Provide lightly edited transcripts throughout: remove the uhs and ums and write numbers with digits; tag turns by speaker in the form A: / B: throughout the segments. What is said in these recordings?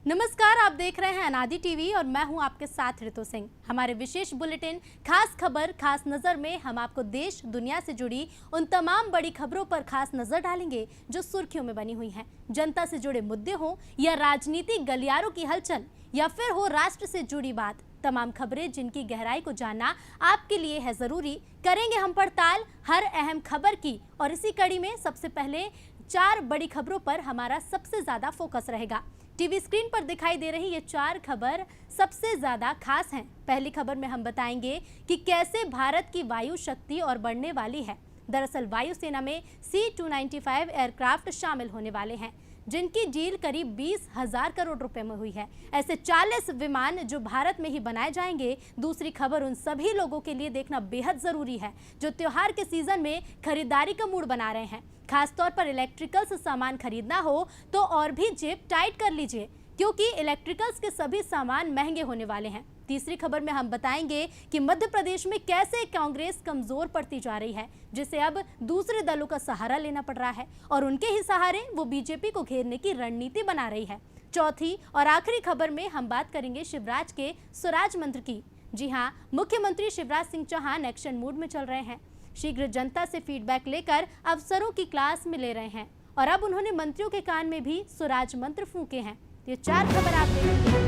A: नमस्कार, आप देख रहे हैं अनादि टीवी और मैं हूं आपके साथ ऋतु सिंह। हमारे विशेष बुलेटिन खास खबर खास नजर में हम आपको देश दुनिया से जुड़ी उन तमाम बड़ी खबरों पर खास नजर डालेंगे जो सुर्खियों में बनी हुई हैं। जनता से जुड़े मुद्दे हो या राजनीतिक गलियारों की हलचल या फिर हो राष्ट्र से जुड़ी बात, तमाम खबरें जिनकी गहराई को जानना आपके लिए है जरूरी। करेंगे हम पड़ताल हर अहम खबर की और इसी कड़ी में सबसे पहले 4 बड़ी खबरों पर हमारा सबसे ज्यादा फोकस रहेगा। टीवी स्क्रीन पर दिखाई दे रही ये 4 खबर सबसे ज्यादा खास हैं। पहली खबर में हम बताएंगे कि कैसे भारत की वायु शक्ति और बढ़ने वाली है। दरअसल वायुसेना में C-295 एयरक्राफ्ट शामिल होने वाले हैं, जिनकी डील करीब 20,000 करोड़ रुपए में हुई है। ऐसे 40 विमान जो भारत में ही बनाए जाएंगे। दूसरी खबर उन सभी लोगों के लिए देखना बेहद जरूरी है जो त्योहार के सीजन में खरीदारी का मूड बना रहे हैं। खासतौर पर इलेक्ट्रिकल्स सामान खरीदना हो तो और भी जेब टाइट कर लीजिए, क्योंकि इलेक्ट्रिकल्स के सभी सामान महंगे होने वाले हैं। तीसरी खबर में हम बताएंगे कि मध्य प्रदेश में कैसे कांग्रेस कमजोर पड़ती जा रही है, जिसे अब दूसरे दलों का सहारा लेना पड़ रहा है और उनके ही सहारे वो बीजेपी को घेरने की रणनीति बना रही है। चौथी और आखिरी खबर में हम बात करेंगे शिवराज के स्वराज मंत्र की। जी हाँ, मुख्यमंत्री शिवराज सिंह चौहान एक्शन मूड में चल रहे हैं। शीघ्र जनता से फीडबैक लेकर अफसरों की क्लास में ले रहे हैं और अब उन्होंने मंत्रियों के कान में भी स्वराज मंत्र फूंके हैं। ये 4 खबर आप देखेंगे।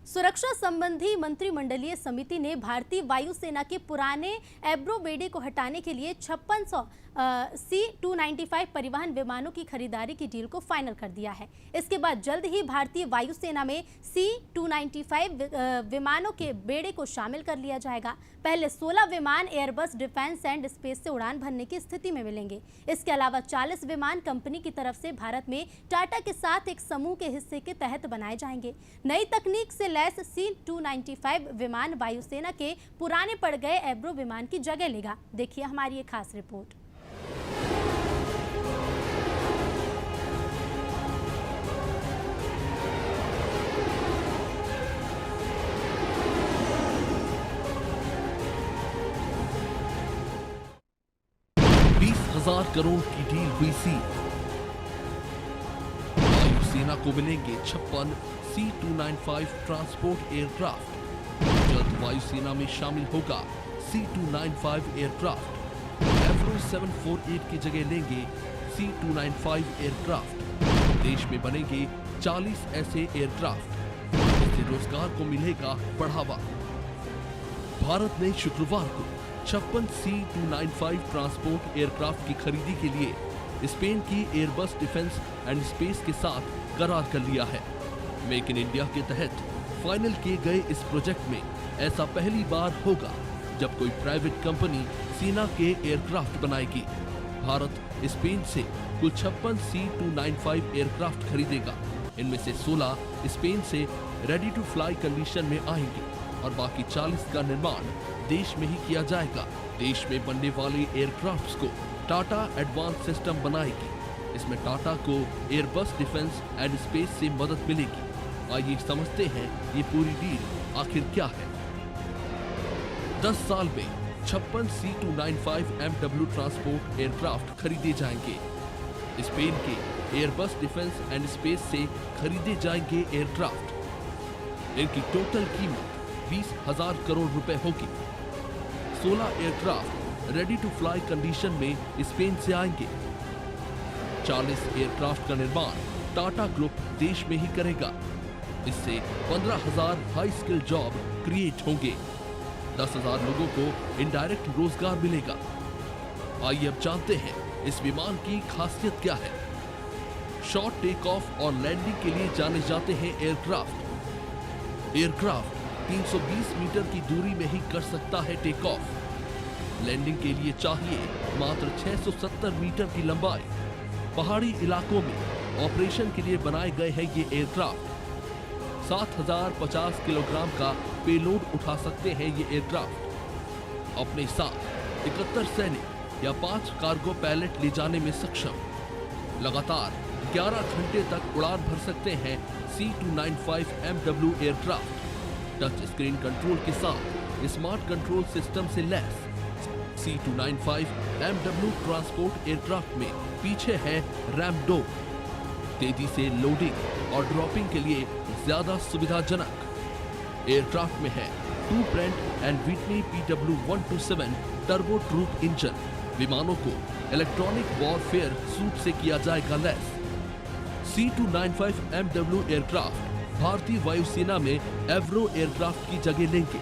A: सुरक्षा संबंधी मंत्रिमंडलीय समिति ने भारतीय वायुसेना के पुराने एब्रो बेड़े को हटाने के लिए 5600 C-295 परिवहन विमानों की खरीदारी की डील को फाइनल कर दिया है। इसके बाद जल्द ही भारतीय वायुसेना में C-295 विमानों के बेड़े को शामिल कर लिया जाएगा। पहले 16 विमान एयरबस डिफेंस एंड स्पेस से उड़ान भरने की स्थिति में मिलेंगे। इसके अलावा 40 विमान कंपनी की तरफ से भारत में टाटा के साथ एक समूह के हिस्से के तहत बनाए जाएंगे। नई तकनीक से लैस C-295 विमान वायुसेना के पुराने पड़ गए एब्रो विमान की जगह लेगा। देखिए हमारी ये खास रिपोर्ट।
B: करोड़ की डील हुई सी। वायुसेना को मिलेंगे 56 C-295 ट्रांसपोर्ट एयरक्राफ्ट। जल्द वायुसेना में शामिल होगा C-295 एयरक्राफ्ट। एवरो 748 की जगह लेंगे C-295 एयरक्राफ्ट। देश में बनेंगे 40 ऐसे एयरक्राफ्ट। इससे रोजगार को मिलेगा बढ़ावा। भारत ने शुक्रवार को 56 C-295 ट्रांसपोर्ट एयरक्राफ्ट की खरीदी के लिए स्पेन की एयरबस डिफेंस एंड स्पेस के साथ करार कर लिया है। मेक इन इंडिया के तहत फाइनल किए गए इस प्रोजेक्ट में ऐसा पहली बार होगा जब कोई प्राइवेट कंपनी सेना के एयरक्राफ्ट बनाएगी। भारत स्पेन से कुल 56 C-295 एयरक्राफ्ट खरीदेगा। इनमें से 16 स्पेन से रेडी टू फ्लाई कंडीशन में आएंगे और बाकी 40 का निर्माण देश में ही किया जाएगा। देश में बनने वाले एयरक्राफ्ट्स को टाटा एडवांस सिस्टम बनाएगी। इसमें टाटा को एयरबस डिफेंस एंड स्पेस से मदद मिलेगी। आइए समझते हैं ये पूरी डील आखिर क्या है। 10 साल में 56 C-295 MW ट्रांसपोर्ट एयरक्राफ्ट खरीदे जाएंगे। स्पेन के एयरबस डिफेंस एंड स्पेस से खरीदे जाएंगे एयरक्राफ्ट। इनकी टोटल कीमत 20,000 करोड़ रुपए होगी। 16 aircraft ready to fly condition में स्पेन से आएंगे। 40 एयरक्राफ्ट का निर्माण टाटा ग्रुप देश में ही करेगा। इससे 15,000 हाई स्किल जॉब क्रिएट होंगे। 10,000 लोगों को इनडायरेक्ट रोजगार मिलेगा। आइए अब जानते हैं इस विमान की खासियत क्या है। शॉर्ट टेक ऑफ और लैंडिंग के लिए जाने जाते हैं एयरक्राफ्ट 320 मीटर की दूरी में ही कर सकता है टेक ऑफ। लैंडिंग के लिए चाहिए मात्र 670 मीटर की लंबाई। पहाड़ी इलाकों में ऑपरेशन के लिए बनाए गए हैं ये एयरक्राफ्ट। 7,050 किलोग्राम का पेलोड उठा सकते हैं ये एयरक्राफ्ट। अपने साथ 71 सैनिक या 5 कार्गो पैलेट ले जाने में सक्षम। लगातार 11 घंटे तक उड़ान भर सकते हैं C-295 MW aircraft. Touch screen control के साथ स्मार्ट कंट्रोल सिस्टम से lace C295 MW transport aircraft में पीछे है रैम डोर, तेजी से लोडिंग और ड्रॉपिंग के लिए ज्यादा सुविधाजनक। एयरक्राफ्ट में है two Pratt and Whitney PW127 turboprop engine. विमानों को इलेक्ट्रॉनिक वॉरफेयर सूट से किया जाएगा लैस। C295 MW एयरक्राफ्ट भारतीय वायुसेना में एवरो एयरक्राफ्ट की जगह लेंगे।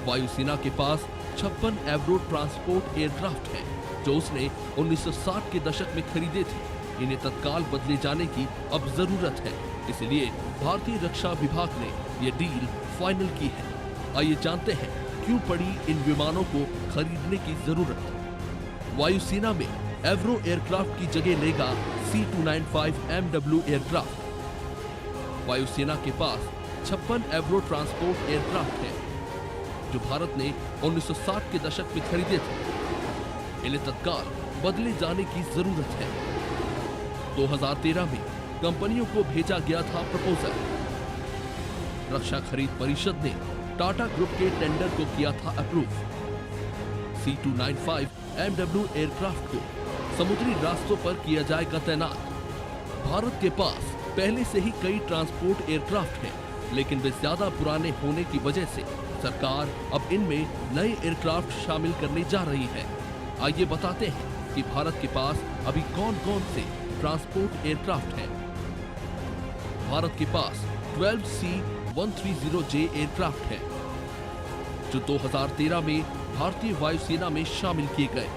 B: वायुसेना के पास 56 एवरो ट्रांसपोर्ट एयरक्राफ्ट हैं, जो उसने 1960 के दशक में खरीदे थे। इन्हें तत्काल बदले जाने की अब जरूरत है, इसलिए भारतीय रक्षा विभाग ने ये डील फाइनल की है। आइए जानते हैं क्यों पड़ी इन विमानों को खरीदने की जरूरत। वायुसेना में एवरो एयरक्राफ्ट की जगह लेगा C295 MW एयरक्राफ्ट। वायुसेना के पास 56 एवरो ट्रांसपोर्ट एयरक्राफ्ट हैं, जो भारत ने 1960 के दशक में खरीदे थे। इन्हें तत्काल बदले जाने की जरूरत है। 2013 में कंपनियों को भेजा गया था प्रपोजल। रक्षा खरीद परिषद ने टाटा ग्रुप के टेंडर को किया था अप्रूव। C295 MW एयरक्राफ्ट को समुद्री रास्तों पर किया जाएगा तैनात। भारत के पास पहले से ही कई ट्रांसपोर्ट एयरक्राफ्ट हैं, लेकिन वे ज्यादा पुराने होने की वजह से सरकार अब इनमें नए एयरक्राफ्ट शामिल करने जा रही है। आइए बताते हैं कि भारत के पास अभी कौन कौन से ट्रांसपोर्ट एयरक्राफ्ट हैं। भारत के पास 12 C-130J एयरक्राफ्ट हैं, जो 2013 में भारतीय वायुसेना में शामिल किए गए।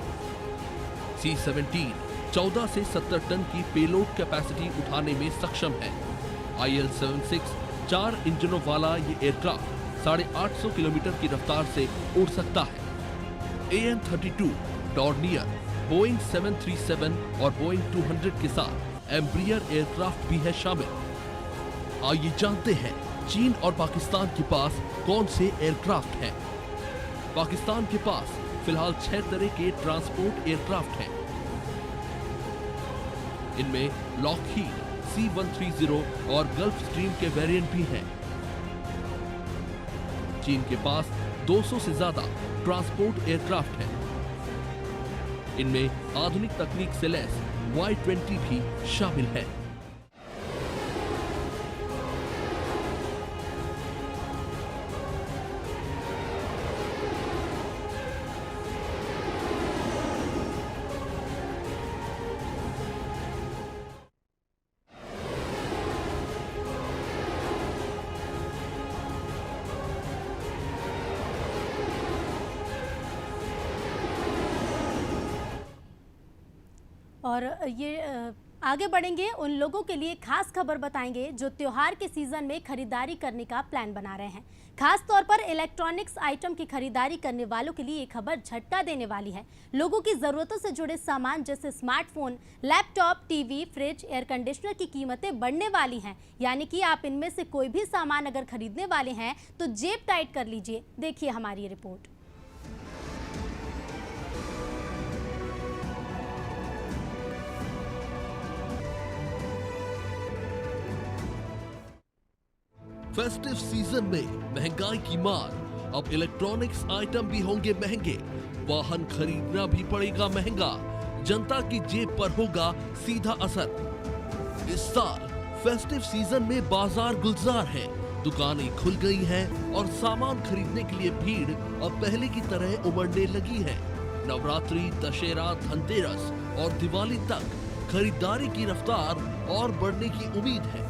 B: C-17 14 से 70 टन की पेलोड कैपेसिटी उठाने में सक्षम है। IL-76 4 इंजनों वाला ये एयरक्राफ्ट 850 किलोमीटर की रफ्तार से उड़ सकता है। AN-32 डॉर्नियर, बोइंग 737 और बोइंग 200 के साथ एम्ब्रियर एयरक्राफ्ट भी है शामिल। आइए जानते हैं चीन और पाकिस्तान के पास कौन से एयरक्राफ्ट हैं। पाकिस्तान के पास फिलहाल 6 तरह के ट्रांसपोर्ट एयरक्राफ्ट हैं। इनमें लॉकहीड C-130 और गल्फ स्ट्रीम के वेरिएंट भी हैं। चीन के पास 200 से ज्यादा ट्रांसपोर्ट एयरक्राफ्ट हैं। इनमें आधुनिक तकनीक से लैस Y-20 भी शामिल है।
A: और ये आगे बढ़ेंगे, उन लोगों के लिए खास खबर बताएंगे जो त्योहार के सीजन में खरीदारी करने का प्लान बना रहे हैं। खास तौर पर इलेक्ट्रॉनिक्स आइटम की खरीदारी करने वालों के लिए ये खबर झटका देने वाली है। लोगों की ज़रूरतों से जुड़े सामान जैसे smartphone, laptop, TV, fridge, air conditioner की कीमतें बढ़ने वाली हैं। यानी कि आप इनमें से कोई भी सामान अगर खरीदने वाले हैं तो जेब टाइट कर लीजिए। देखिए हमारी ये रिपोर्ट।
B: फेस्टिव सीजन में महंगाई की मार, अब इलेक्ट्रॉनिक्स आइटम भी होंगे महंगे, वाहन खरीदना भी पड़ेगा महंगा, जनता की जेब पर होगा सीधा असर। इस साल फेस्टिव सीजन में बाजार गुलजार है, दुकानें खुल गई हैं और सामान खरीदने के लिए भीड़ अब पहले की तरह उमड़ने लगी है। नवरात्रि, दशहरा, धनतेरस और दिवाली तक खरीदारी की रफ्तार और बढ़ने की उम्मीद है,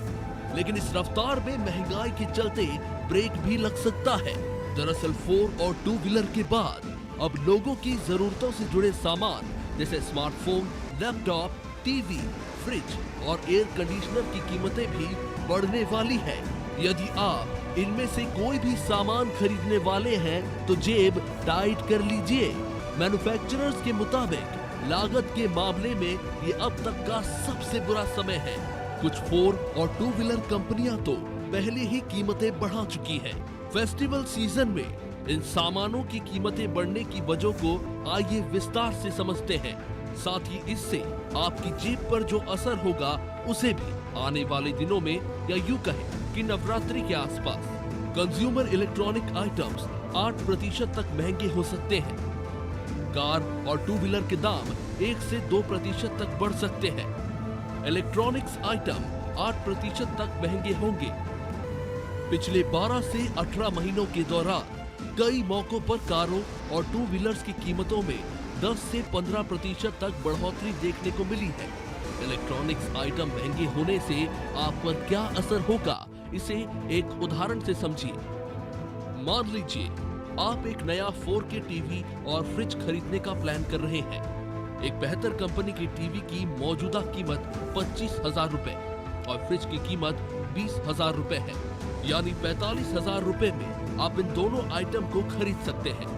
B: लेकिन इस रफ्तार में महंगाई के चलते ब्रेक भी लग सकता है। दरअसल 4 और 2 व्हीलर के बाद अब लोगों की जरूरतों से जुड़े सामान जैसे स्मार्टफोन, लैपटॉप, टीवी, फ्रिज और एयर कंडीशनर की कीमतें भी बढ़ने वाली है। यदि आप इनमें से कोई भी सामान खरीदने वाले हैं तो जेब टाइट कर लीजिए। मैन्युफैक्चरर्स के मुताबिक लागत के मामले में ये अब तक का सबसे बुरा समय है। कुछ 4 और 2 व्हीलर कंपनियां तो पहले ही कीमतें बढ़ा चुकी हैं। फेस्टिवल सीजन में इन सामानों की कीमतें बढ़ने की वजह को आइए विस्तार से समझते हैं। साथ ही इससे आपकी जेब पर जो असर होगा उसे भी आने वाले दिनों में, या यूं कहें कि नवरात्रि के आसपास, कंज्यूमर इलेक्ट्रॉनिक आइटम्स 8% तक महंगे हो सकते हैं। कार और टू व्हीलर के दाम 1 से 2% तक बढ़ सकते हैं। इलेक्ट्रॉनिक्स आइटम 8% तक महंगे होंगे। पिछले 12 से 18 महीनों के दौरान कई मौकों पर कारों और टू व्हीलर्स की कीमतों में 10 से 15% तक बढ़ोतरी देखने को मिली है। इलेक्ट्रॉनिक्स आइटम महंगे होने से आप पर क्या असर होगा, इसे एक उदाहरण से समझिए। मान लीजिए आप एक नया 4K टीवी और फ्रिज खरीदने का प्लान कर रहे हैं। एक बेहतर कंपनी की टीवी की मौजूदा कीमत 25,000 रुपए और फ्रिज की कीमत 20,000 रुपए है, यानी 45,000 रुपए में आप इन दोनों आइटम को खरीद सकते हैं।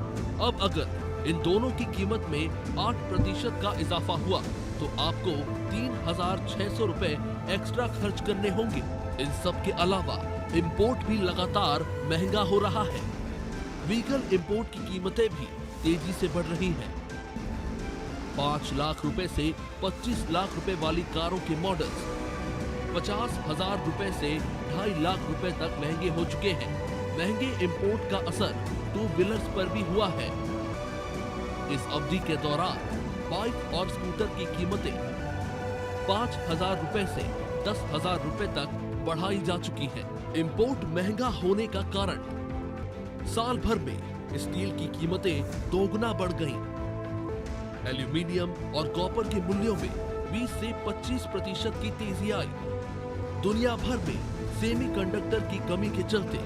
B: अब अगर इन दोनों की कीमत में 8% का इजाफा हुआ तो आपको 3,600 रुपए एक्स्ट्रा खर्च करने होंगे। इन सब के अलावा इंपोर्ट भी लगातार महंगा हो रहा है। व्हीकल इंपोर्ट की कीमतें भी तेजी से बढ़ रही हैं। 5 लाख रुपए से 25 लाख रुपए वाली कारों के मॉडल्स 50,000 रुपए से 2.5 लाख रुपए तक महंगे हो चुके हैं। महंगे इंपोर्ट का असर टू व्हीलर्स पर भी हुआ है। इस अवधि के दौरान बाइक और स्कूटर की कीमतें 5,000 रुपए से 10,000 रुपए तक बढ़ाई जा चुकी है। इंपोर्ट महंगा होने का कारण साल भर में स्टील की कीमतें दोगुना बढ़ गईं। एल्यूमीनियम और कॉपर के मूल्यों में 20 से 25% की तेजी आई। दुनिया भर में सेमीकंडक्टर की कमी के चलते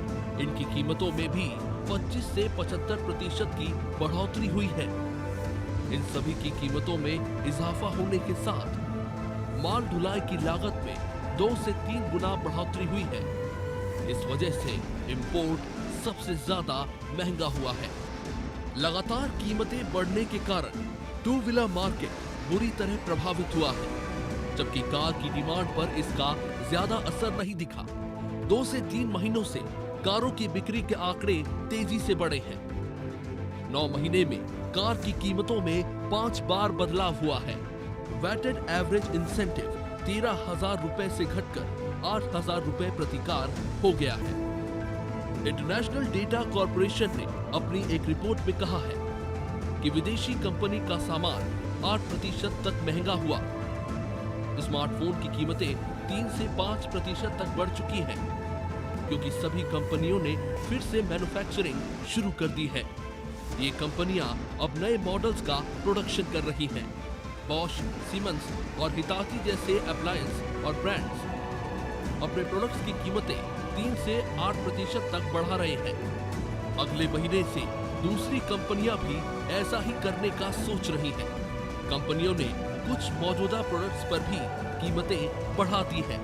B: इनकी कीमतों में भी 25 से 75% की बढ़ोतरी हुई है। इन सभी की कीमतों में इजाफा होने के साथ माल ढुलाई की लागत में 2 से 3 गुना बढ़ोतरी हुई है। इस वजह से इंपोर्ट सबसे ज्यादा महंगा हुआ है। लगातार कीमतें बढ़ने के कारण टू व्हीलर मार्केट बुरी तरह प्रभावित हुआ है, जबकि कार की डिमांड पर इसका ज्यादा असर नहीं दिखा। 2 से 3 महीनों से कारों की बिक्री के आंकड़े तेजी से बढ़े हैं। 9 महीने में कार की कीमतों में 5 बार बदलाव हुआ है। वेटेड एवरेज इंसेंटिव 13,000 रुपए से घटकर 8,000 रुपए प्रति कार हो गया है। इंटरनेशनल डेटा कॉर्पोरेशन ने अपनी एक रिपोर्ट में कहा है कि विदेशी कंपनी का सामान 8% तक महंगा हुआ। स्मार्टफोन की कीमतें 3 से 5% तक बढ़ चुकी हैं, क्योंकि सभी कंपनियों ने फिर से मैन्युफैक्चरिंग शुरू कर दी है। ये कंपनियां अब नए मॉडल्स का प्रोडक्शन कर रही हैं। बॉश, सीमेंस और हिताची जैसे अप्लायंस और ब्रांड्स अपने प्रोडक्ट्स की कीमतें 3 से 8% तक बढ़ा रहे हैं। अगले महीने से दूसरी कंपनियां भी ऐसा ही करने का सोच रही हैं। कंपनियों ने कुछ मौजूदा प्रोडक्ट्स पर भी कीमतें बढ़ा दी हैं।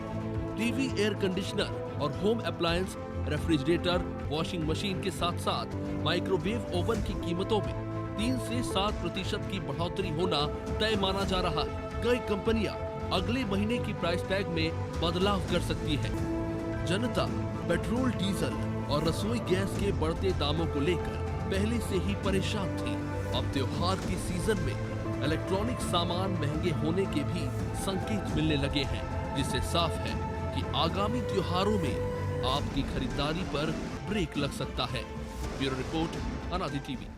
B: टीवी, एयर कंडीशनर और home appliance, refrigerator, washing machine के साथ साथ माइक्रोवेव ओवन की कीमतों में 3 से 7% की बढ़ोतरी होना तय माना जा रहा है। कई कंपनियां अगले महीने की प्राइस टैग में बदलाव कर सकती है। जनता पेट्रोल, डीजल और रसोई गैस के बढ़ते दामों को लेकर पहले से ही परेशान थी। अब त्योहार की सीजन में इलेक्ट्रॉनिक सामान महंगे होने के भी संकेत मिलने लगे हैं, जिससे साफ है कि आगामी त्योहारों में आपकी खरीदारी पर ब्रेक लग सकता है। ब्यूरो रिपोर्ट, अनादि टीवी।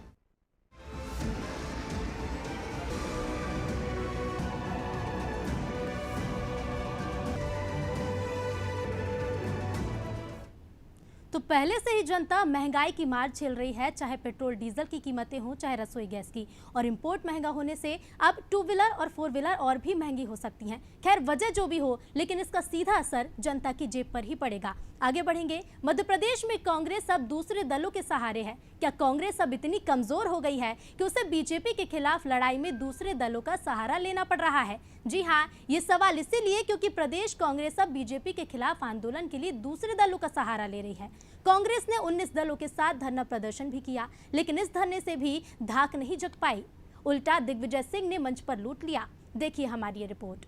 A: तो पहले से ही जनता महंगाई की मार झेल रही है, चाहे पेट्रोल डीजल की कीमतें हों, चाहे रसोई गैस की। और इंपोर्ट महंगा होने से अब टू व्हीलर और फोर व्हीलर और भी महंगी हो सकती हैं। खैर, वजह जो भी हो, लेकिन इसका सीधा असर जनता की जेब पर ही पड़ेगा। आगे बढ़ेंगे। मध्य प्रदेश में कांग्रेस अब दूसरे दलों के सहारे है। क्या कांग्रेस अब इतनी कमजोर हो गई है कि उसे बीजेपी के खिलाफ लड़ाई में दूसरे दलों का सहारा लेना पड़ रहा है? जी हाँ, ये सवाल इसीलिए क्योंकि प्रदेश कांग्रेस अब बीजेपी के खिलाफ आंदोलन के लिए दूसरे दलों का सहारा ले रही है। कांग्रेस ने 19 दलों के साथ धरना प्रदर्शन भी किया, लेकिन इस धरने से भी धाक नहीं जग पाई। उल्टा दिग्विजय सिंह ने मंच पर लूट लिया। देखिए हमारी ये रिपोर्ट।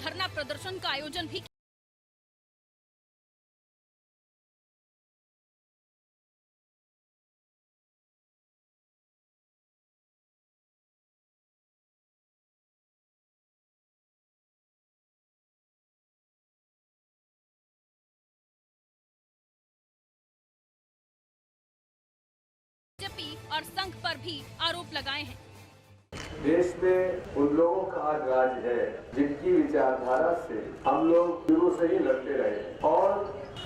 C: धरना प्रदर्शन का आयोजन भी बीजेपी और संघ पर भी आरोप लगाए हैं।
D: देश में उन लोगों का आज राज है जिनकी विचारधारा से हम लोग शुरू से ही लड़ते रहे और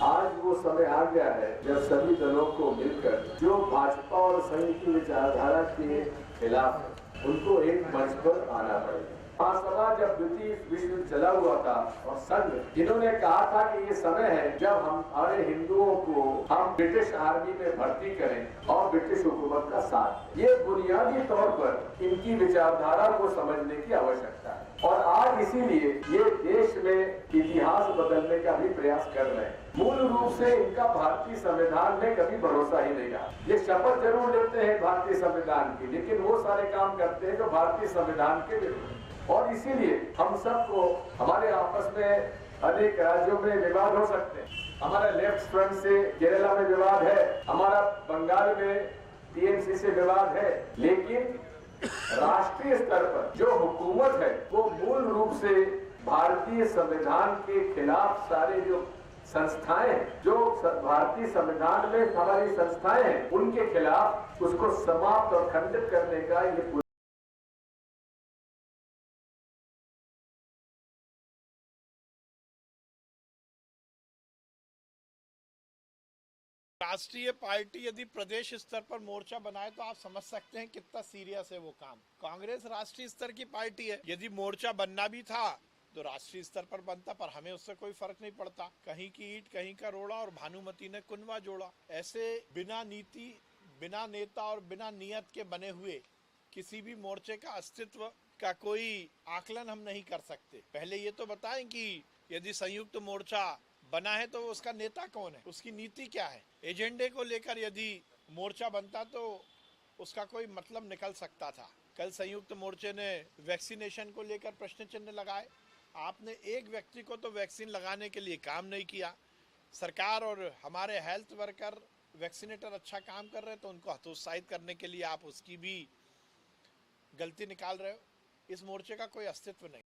D: आज वो समय आ गया है जब सभी दलों को मिलकर जो भाजपा और संघ की विचारधारा के खिलाफ है उनको एक मंच पर आना पड़ेगा। महासभा जब द्वितीय विश्व युद्ध चला हुआ था और संघ इन्होंने कहा था कि ये समय है जब हम हमारे हिंदुओं को हम ब्रिटिश आर्मी में भर्ती करें और ब्रिटिश हुकूमत का साथ। ये बुनियादी तौर पर इनकी विचारधारा को समझने की आवश्यकता है और आज इसीलिए ये देश में इतिहास बदलने का भी प्रयास कर रहे हैं। मूल रूप से इनका भारतीय संविधान में कभी भरोसा ही नहीं रहा। ये शपथ जरूर लेते हैं भारतीय संविधान की, लेकिन वो सारे काम करते हैं जो भारतीय संविधान के विरुद्ध। और इसीलिए हम सबको हमारे आपस में अनेक राज्यों में विवाद हो सकते हैं। हमारा लेफ्ट फ्रंट से केरला में विवाद है, हमारा बंगाल में टीएमसी से विवाद है, लेकिन राष्ट्रीय स्तर पर जो हुकूमत है वो मूल रूप से भारतीय संविधान के खिलाफ सारे जो संस्थाएं हैं, जो भारतीय संविधान में हमारी संस्थाएं हैं, उनके खिलाफ उसको समाप्त और खंडित करने का ये
E: राष्ट्रीय पार्टी यदि प्रदेश स्तर पर मोर्चा बनाए तो आप समझ सकते हैं कितना सीरियस है वो काम। कांग्रेस राष्ट्रीय स्तर की पार्टी है, यदि मोर्चा बनना भी था तो राष्ट्रीय स्तर पर बनता, पर हमें उससे कोई फर्क नहीं पड़ता। कहीं की ईंट कहीं का रोड़ा और भानुमति ने कुनवा जोड़ा। ऐसे बिना नीति, बिना नेता और बिना नियत के बने हुए किसी भी मोर्चे का अस्तित्व का कोई आकलन हम नहीं कर सकते। पहले ये तो बताएं कि यदि संयुक्त मोर्चा बना है तो उसका नेता कौन है, उसकी नीति क्या है। एजेंडे को लेकर यदि मोर्चा बनता तो उसका कोई मतलब निकल सकता था। कल संयुक्त मोर्चे ने वैक्सीनेशन को लेकर प्रश्न चिन्ह लगाए। आपने एक व्यक्ति को तो वैक्सीन लगाने के लिए काम नहीं किया। सरकार और हमारे हेल्थ वर्कर वैक्सीनेटर अच्छा काम कर रहे हैं तो उनको हतोत्साहित करने के लिए आप उसकी भी गलती निकाल रहे हो। इस मोर्चे का कोई अस्तित्व नहीं।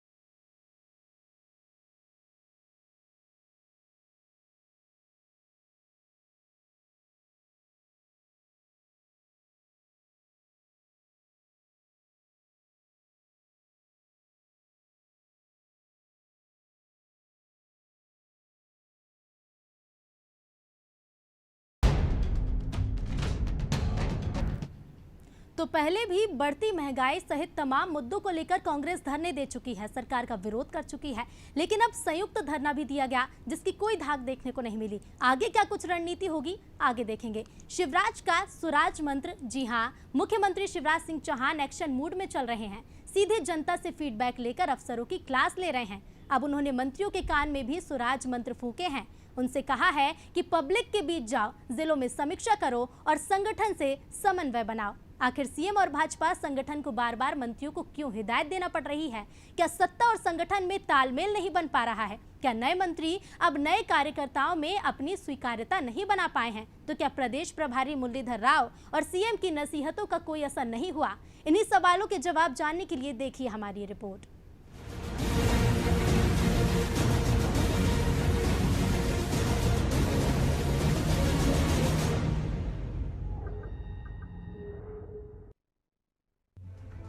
A: तो पहले भी बढ़ती महंगाई सहित तमाम मुद्दों को लेकर कांग्रेस धरने दे चुकी है, सरकार का विरोध कर चुकी है, लेकिन अब संयुक्त धरना भी दिया गया जिसकी कोई धाक देखने को नहीं मिली। आगे क्या कुछ रणनीति होगी, आगे देखेंगे। शिवराज का सुराज मंत्र, जी हां, मुख्यमंत्री शिवराज सिंह चौहान एक्शन मूड में चल रहे हैं। सीधे जनता से फीडबैक लेकर अफसरों की क्लास ले रहे हैं। अब उन्होंने मंत्रियों के कान में भी सुराज मंत्र फूके हैं। उनसे कहा है कि पब्लिक के बीच जाओ, जिलों में समीक्षा करो और संगठन से समन्वय बनाओ। आखिर सीएम और भाजपा संगठन को बार बार मंत्रियों को क्यों हिदायत देना पड़ रही है? क्या सत्ता और संगठन में तालमेल नहीं बन पा रहा है? क्या नए मंत्री अब नए कार्यकर्ताओं में अपनी स्वीकार्यता नहीं बना पाए हैं? तो क्या प्रदेश प्रभारी मुरलीधर राव और सीएम की नसीहतों का कोई असर नहीं हुआ? इन्हीं सवालों के जवाब जानने के लिए देखिए हमारी रिपोर्ट।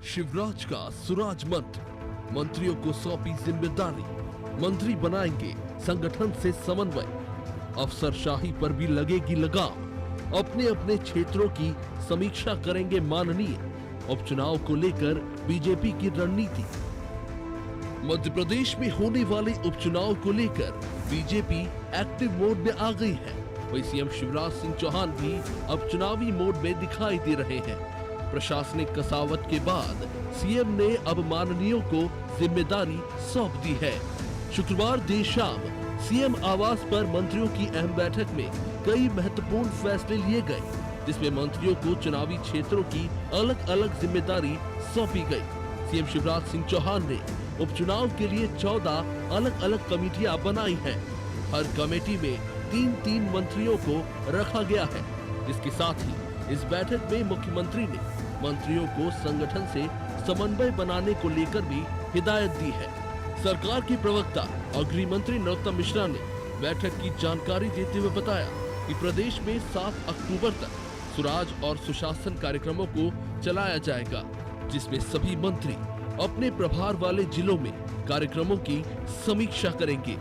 B: शिवराज का सुराज मंत्र, मंत्रियों को सौंपी जिम्मेदारी। मंत्री बनाएंगे संगठन से समन्वय। अफसरशाही पर भी लगेगी लगाम। अपने अपने क्षेत्रों की समीक्षा करेंगे माननीय। उपचुनाव को लेकर बीजेपी की रणनीति। मध्य प्रदेश में होने वाले उपचुनाव को लेकर बीजेपी एक्टिव मोड में आ गई है। वही सीएम शिवराज सिंह चौहान भी अब चुनावी मोड में दिखाई दे रहे हैं। प्रशासनिक कसावट के बाद सीएम ने अब माननीयों को जिम्मेदारी सौंप दी है। शुक्रवार देर शाम सीएम आवास पर मंत्रियों की अहम बैठक में कई महत्वपूर्ण फैसले लिए गए, जिसमें मंत्रियों को चुनावी क्षेत्रों की अलग अलग जिम्मेदारी सौंपी गई। सीएम शिवराज सिंह चौहान ने उपचुनाव के लिए 14 अलग अलग कमेटियां बनाई हैं। हर कमेटी में 3-3 मंत्रियों को रखा गया है। इसके साथ ही इस बैठक में मुख्यमंत्री ने मंत्रियों को संगठन से समन्वय बनाने को लेकर भी हिदायत दी है। सरकार की प्रवक्ता और गृह मंत्री नरोत्तम मिश्रा ने बैठक की जानकारी देते हुए बताया कि प्रदेश में 7 अक्टूबर तक सुराज और सुशासन कार्यक्रमों को चलाया जाएगा, जिसमें सभी मंत्री अपने प्रभार वाले जिलों में कार्यक्रमों की समीक्षा करेंगे।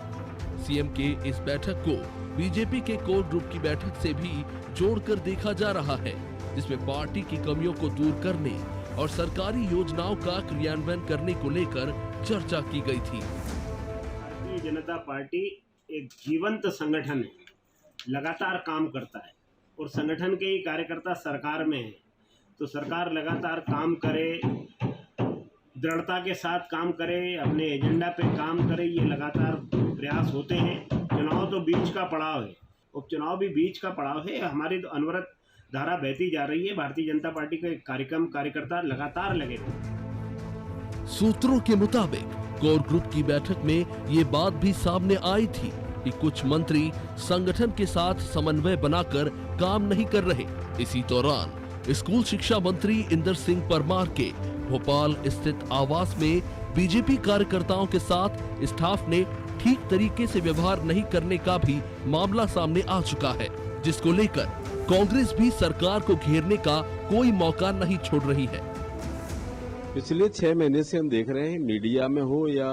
B: सीएम के इस बैठक को बीजेपी के कोर ग्रुप की बैठक से भी जोड़कर देखा जा रहा है, जिसमें पार्टी की कमियों को दूर करने और सरकारी योजनाओं का क्रियान्वयन करने को लेकर चर्चा की गई थी।
F: भारतीय जनता पार्टी एक जीवंत संगठन है, लगातार काम करता है और संगठन के ही कार्यकर्ता सरकार में है, तो सरकार लगातार काम करे, दृढ़ता के साथ काम करे, अपने एजेंडा पे काम करे, ये लगातार प्रयास होते हैं। चुनाव तो बीच का पड़ाव है, उपचुनाव भी बीच का पड़ाव है। हमारी तो अनवरत धारा बहती जा रही है। भारतीय जनता पार्टी के कार्यक्रम कार्यकर्ता लगातार लगे हैं।
B: सूत्रों के मुताबिक कोर ग्रुप की बैठक में ये बात भी सामने आई थी कि कुछ मंत्री संगठन के साथ समन्वय बनाकर काम नहीं कर रहे। इसी दौरान स्कूल शिक्षा मंत्री इंदर सिंह परमार के भोपाल स्थित आवास में बीजेपी कार्यकर्ताओं के साथ स्टाफ ने ठीक तरीके से व्यवहार नहीं करने का भी मामला सामने आ चुका है, जिसको लेकर कांग्रेस भी सरकार को घेरने का कोई मौका नहीं छोड़ रही है।
G: पिछले 6 महीने से हम देख रहे हैं, मीडिया में हो या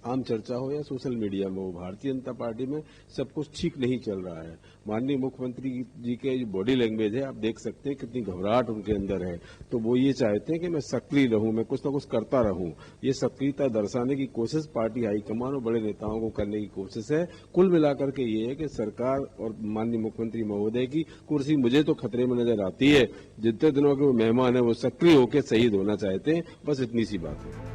G: आम चर्चा हो या सोशल मीडिया में हो, भारतीय जनता पार्टी में सब कुछ ठीक नहीं चल रहा है। माननीय मुख्यमंत्री जी के जो बॉडी लैंग्वेज है, आप देख सकते हैं कितनी घबराहट उनके अंदर है। तो वो ये चाहते हैं कि मैं सक्रिय रहूं, मैं कुछ ना कुछ करता रहूं। ये सक्रियता दर्शाने की कोशिश पार्टी हाईकमान और बड़े नेताओं को करने की कोशिश है। कुल मिलाकर के ये है कि सरकार और माननीय मुख्यमंत्री महोदय की कुर्सी मुझे तो खतरे में नजर आती है। जितने दिनों के वो मेहमान है वो सक्रिय होकर शहीद होना चाहते हैं, बस इतनी सी बात है।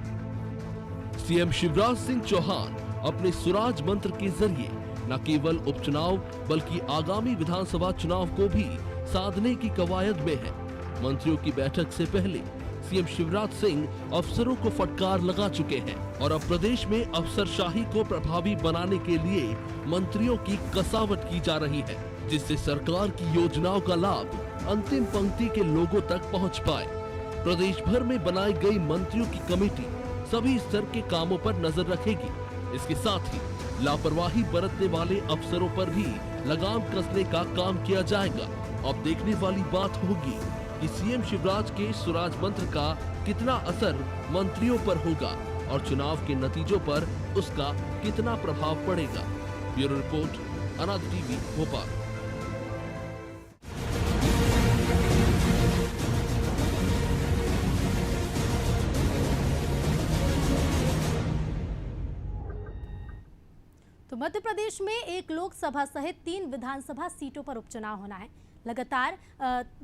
B: सीएम शिवराज सिंह चौहान अपने सुराज मंत्र के जरिए न केवल उपचुनाव बल्कि आगामी विधानसभा चुनाव को भी साधने की कवायद में है। मंत्रियों की बैठक से पहले सीएम शिवराज सिंह अफसरों को फटकार लगा चुके हैं और अब प्रदेश में अफसरशाही को प्रभावी बनाने के लिए मंत्रियों की कसावट की जा रही है, जिससे सरकार की योजनाओं का लाभ अंतिम पंक्ति के लोगों तक पहुँच पाए। प्रदेश भर में बनाई गई मंत्रियों की कमेटी सभी स्तर के कामों पर नजर रखेगी। इसके साथ ही लापरवाही बरतने वाले अफसरों पर भी लगाम कसने का काम किया जाएगा। अब देखने वाली बात होगी कि सीएम शिवराज के सुराज मंत्र का कितना असर मंत्रियों पर होगा और चुनाव के नतीजों पर उसका कितना प्रभाव पड़ेगा। ब्यूरो रिपोर्ट, अनाज टीवी, भोपाल।
A: तो मध्य प्रदेश में एक लोकसभा सहित 3 विधानसभा सीटों पर उपचुनाव होना है। लगातार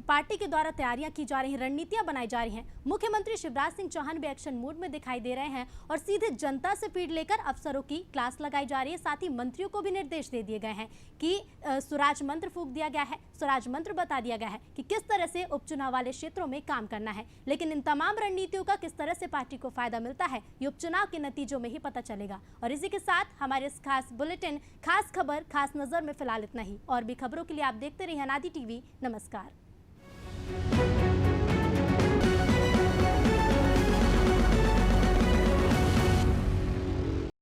A: पार्टी के द्वारा तैयारियां की जा रही हैं, रणनीतियां बनाई जा रही हैं। मुख्यमंत्री शिवराज सिंह चौहान भी एक्शन मोड में दिखाई दे रहे हैं और सीधे जनता से फीड लेकर अफसरों की क्लास लगाई जा रही है। साथ ही मंत्रियों को भी निर्देश दे दिए गए हैं कि स्वराज मंत्र फूंक दिया गया है, स्वराज मंत्र बता दिया गया है कि किस तरह से उपचुनाव वाले क्षेत्रों में काम करना है। लेकिन इन तमाम रणनीतियों का किस तरह से पार्टी को फायदा मिलता है, ये उपचुनाव के नतीजों में ही पता चलेगा। और इसी के साथ हमारे इस खास बुलेटिन, खास खबर, खास नजर में फिलहाल इतना ही। और भी खबरों के लिए आप देखते रहिए अनादि टीवी। नमस्कार।